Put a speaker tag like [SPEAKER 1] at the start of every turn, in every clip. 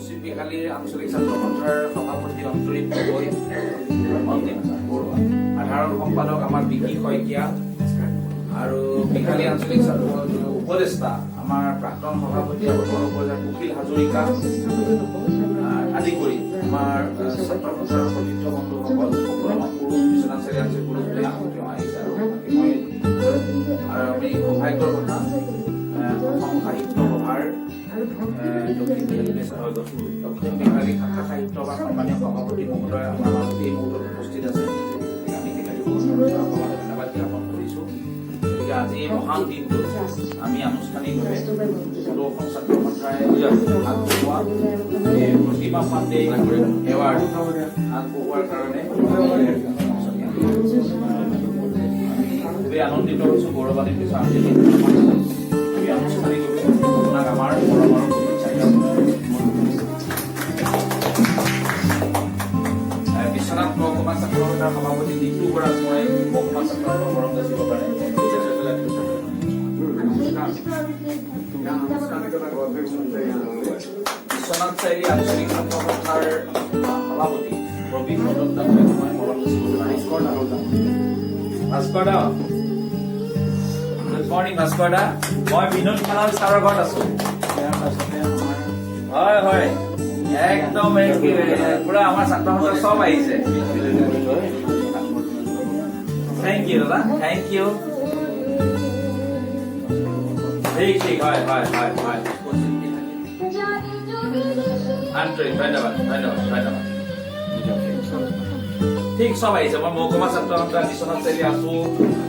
[SPEAKER 1] পশ্চিম বিহালীৰ আঞ্চলিক ছাত্ৰ সন্থাৰ সভাপতি অন্তৰীপ গগৈ, সাধাৰণ সম্পাদক আমাৰ বিকি শইকীয়া আৰু বিহালী আঞ্চলিক ছাত্ৰ উপদেষ্টা আমাৰ প্ৰাক্তন সভাপতি কুকিল হাজৰিকা আদি কৰি আমাৰ ছাত্ৰ সন্থাৰ সতীৰ্থ বন্ধুসকল আমাৰ বিশ্বনাথ চাৰিআলি আহিছে আৰু আমি সৌভাগ্যৰ কথা অসম সাহিত্য সভাৰ দক্ষিণ বিহালী শাখা সাহিত্য সভাৰ সন্মানীয় সভাপতি মহোদয় আমাৰ মাজত এই মুহূৰ্তত উপস্থিত আছে। আমি তেখেতলোকক ধন্যবাদ জ্ঞাপন কৰিছোঁ। গতিকে আজি এই মহান দিনটোত আমি আনুষ্ঠানিকভাৱে অসম ছাত্ৰ সন্থাই আগবঢ়োৱা প্ৰতিমা পাণ্ডে এৱাৰ্ড আগবঢ়োৱাৰ কাৰণে খুবেই আনন্দিত হৈছোঁ, গৌৰৱান্বিত হৈছোঁ। আমি আনুষ্ঠানিকভাৱে আপোনাক আমাৰ মৰমৰ বিশ্বনাথ মহকুমা ছাত্ৰ সন্থাৰ সভাপতি নিতু বৰাক মই মহকুমা ছাত্ৰ সন্থাৰ মৰম যাচিবৰ কাৰণে বিশ্বনাথ চাৰিআলি আঞ্চলিক ছাত্ৰ সন্থাৰ সভাপতি প্ৰবীণ মদন মই মৰম যাচিবৰ কাৰণে ভাস্কৰ দা গুড মৰ্ণিং। ভাস্কৰ দা, মই বিনোদ খানাল ছাৰৰ ঘৰত আছো। হয় হয়, একদম পুৰা আমাৰ ছাত্ৰ সন্থা চব আহিছে। থেংক ইউ দাদা, থেংক ইউ। ঠিক ঠিক, হয় হয় হয় হয়, আন্তৰিক ধন্যবাদ ধন্যবাদ ধন্যবাদ। ঠিক চব আহিছে। মই মহকুমা ছাত্ৰ সন্থা বিশ্বনাথ চাৰিআলি আছো,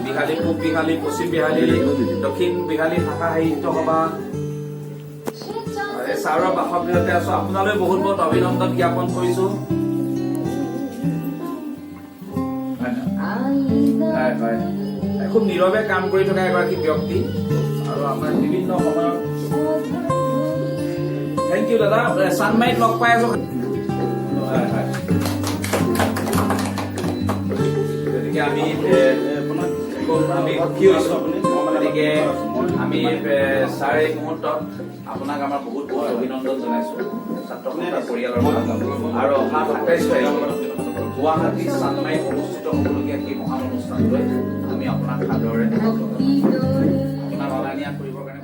[SPEAKER 1] বিহালী পূব বিহালী, পশ্চিম বিহালী, দক্ষিণ বিহালী শাখা সাহিত্য সভা ছাৰৰ বাসগৃহতে আছো। আপোনালৈ বহুত বহুত অভিনন্দন জ্ঞাপন কৰিছো। খুব নীৰৱে কাম কৰি থকা এগৰাকী ব্যক্তি আৰু আমাৰ বিভিন্ন সময়ত। থেংক ইউ দাদা, চানমাৰীত লগ পাই আছো। গতিকে আমি সুখী হৈছো। গতিকে আমি ছাৰ এই মুহূৰ্তত আপোনাক আমাৰ বহুত বহুত অভিনন্দন জনাইছো ছাত্ৰ সন্থাৰ পৰিয়ালৰ আৰু অহা 27 তাৰিখে গুৱাহাটী চানমাৰীত অনুষ্ঠিত হ'বলগীয়া সেই মহান অনুষ্ঠানলৈ আমি আপোনাক সাদৰেৰে আপোনাক অনা নিয়া কৰিবৰ কাৰণে